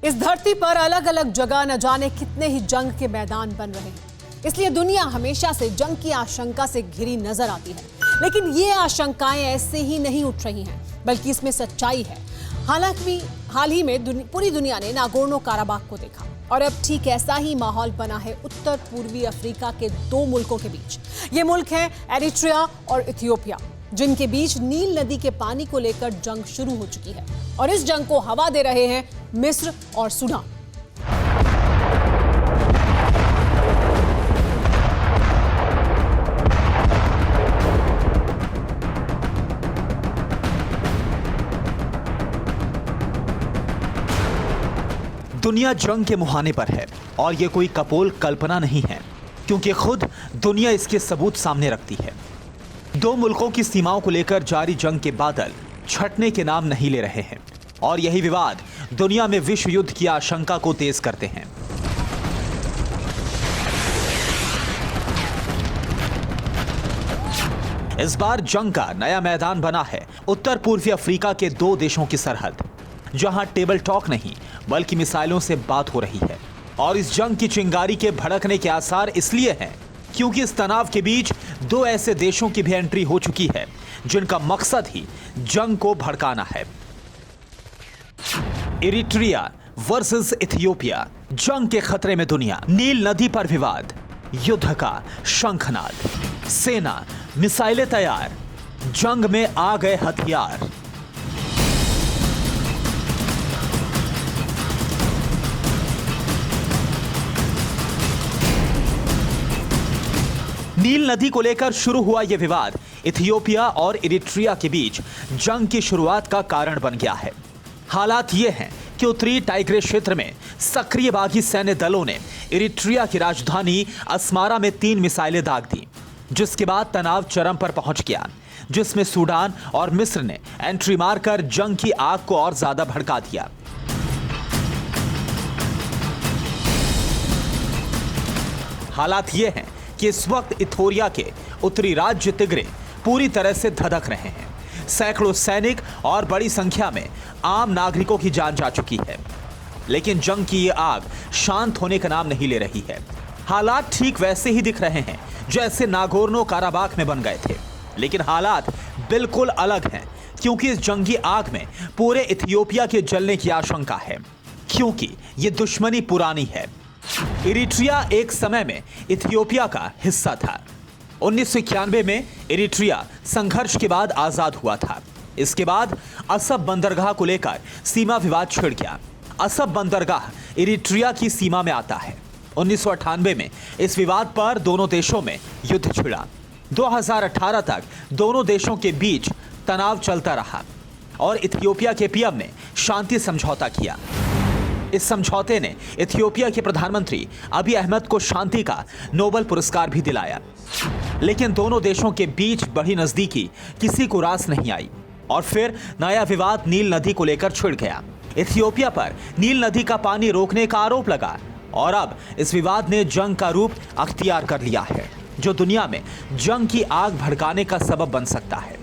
इस धरती पर अलग अलग जगह न जाने कितने ही जंग के मैदान बन रहे हैं। इसलिए दुनिया हमेशा से जंग की आशंका से घिरी नजर आती है। लेकिन ये आशंकाएं ऐसे ही नहीं उठ रही हैं, बल्कि इसमें सच्चाई है। हालांकि हाल ही में पूरी दुनिया ने नागोर्नो काराबाख को देखा और अब ठीक ऐसा ही माहौल बना है उत्तर पूर्वी अफ्रीका के दो मुल्कों के बीच। ये मुल्क हैं एरिट्रिया और इथियोपिया, जिनके बीच नील नदी के पानी को लेकर जंग शुरू हो चुकी है और इस जंग को हवा दे रहे हैं मिस्र और सूडान। दुनिया जंग के मुहाने पर है और ये कोई कपोल कल्पना नहीं है, क्योंकि खुद दुनिया इसके सबूत सामने रखती है। दो मुल्कों की सीमाओं को लेकर जारी जंग के बादल छटने के नाम नहीं ले रहे हैं और यही विवाद दुनिया में विश्व युद्ध की आशंका को तेज करते हैं। इस बार जंग का नया मैदान बना है उत्तर पूर्वी अफ्रीका के दो देशों की सरहद, जहां टेबल टॉक नहीं बल्कि मिसाइलों से बात हो रही है। और इस जंग की चिंगारी के भड़कने के आसार इसलिए हैं क्योंकि इस तनाव के बीच दो ऐसे देशों की भी एंट्री हो चुकी है जिनका मकसद ही जंग को भड़काना है। इरिट्रिया वर्सेस इथियोपिया, जंग के खतरे में दुनिया। नील नदी पर विवाद, युद्ध का शंखनाद, सेना मिसाइलें तैयार, जंग में आ गए हथियार। नील नदी को लेकर शुरू हुआ यह विवाद इथियोपिया और इरिट्रिया के बीच जंग की शुरुआत का कारण बन गया है। हालात ये हैं कि उत्तरी टाइग्रेस क्षेत्र में सक्रिय बागी सैन्य दलों ने इरिट्रिया की राजधानी अस्मारा में 3 मिसाइलें दाग दी, जिसके बाद तनाव चरम पर पहुंच गया, जिसमें सूडान और मिस्र ने एंट्री मारकर जंग की आग को और ज्यादा भड़का दिया। हालात ये हैं कि इस वक्त इथियोपिया के उत्तरी राज्य तिग्रे पूरी तरह से धधक रहे हैं। सैकड़ों सैनिक और बड़ी संख्या में आम नागरिकों की जान जा चुकी है, लेकिन जंग की ये आग शांत होने का नाम नहीं ले रही है। हालात ठीक वैसे ही दिख रहे हैं जैसे नागोर्नो काराबाख में बन गए थे, लेकिन हालात बिल्कुल अलग हैं, क्योंकि इस जंगी आग में पूरे इथियोपिया के जलने की आशंका है, क्योंकि ये दुश्मनी पुरानी है। इरिट्रिया एक समय में इथियोपिया का हिस्सा था। 1991 में इरिट्रिया संघर्ष के बाद आजाद हुआ था। इसके बाद असब बंदरगाह को लेकर सीमा विवाद छिड़ गया। असब बंदरगाह इरिट्रिया की सीमा में आता है। 1998 में इस विवाद पर दोनों देशों में युद्ध छिड़ा। 2018 तक दोनों देशों के बीच तनाव चलता रहा और इथियोपिया के पीएम ने शांति समझौता किया। इस समझौते ने इथियोपिया के प्रधानमंत्री अबी अहमद को शांति का नोबेल पुरस्कार भी दिलाया। लेकिन दोनों देशों के बीच बढ़ी नजदीकी किसी को रास नहीं आई और फिर नया विवाद नील नदी को लेकर छिड़ गया। इथियोपिया पर नील नदी का पानी रोकने का आरोप लगा और अब इस विवाद ने जंग का रूप अख्तियार कर लिया है, जो दुनिया में जंग की आग भड़काने का सबब बन सकता है।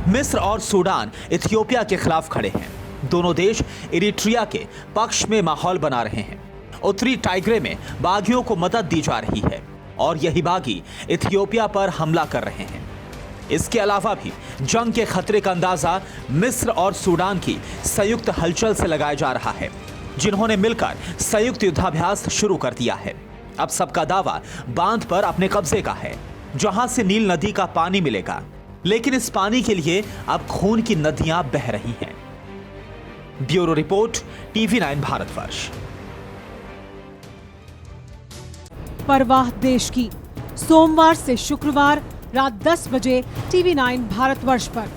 मिस्र और सूडान इथियोपिया के खिलाफ खड़े हैं। दोनों देश इरिट्रिया के पक्ष में माहौल बना रहे हैं। उत्तरी टाइग्रे में बागियों को मदद दी जा रही है और यही बागी इथियोपिया पर हमला कर रहे हैं। इसके अलावा भी जंग के खतरे का अंदाजा मिस्र और सूडान की संयुक्त हलचल से लगाया जा रहा है, जिन्होंने मिलकर संयुक्त युद्धाभ्यास शुरू कर दिया है। अब सबका दावा बांध पर अपने कब्जे का है, जहां से नील नदी का पानी मिलेगा, लेकिन इस पानी के लिए अब खून की नदियां बह रही हैं। Bureau report, TV9 Bharatvarsh. परवाह देश की, सोमवार से शुक्रवार रात 10 बजे TV9 भारतवर्ष पर।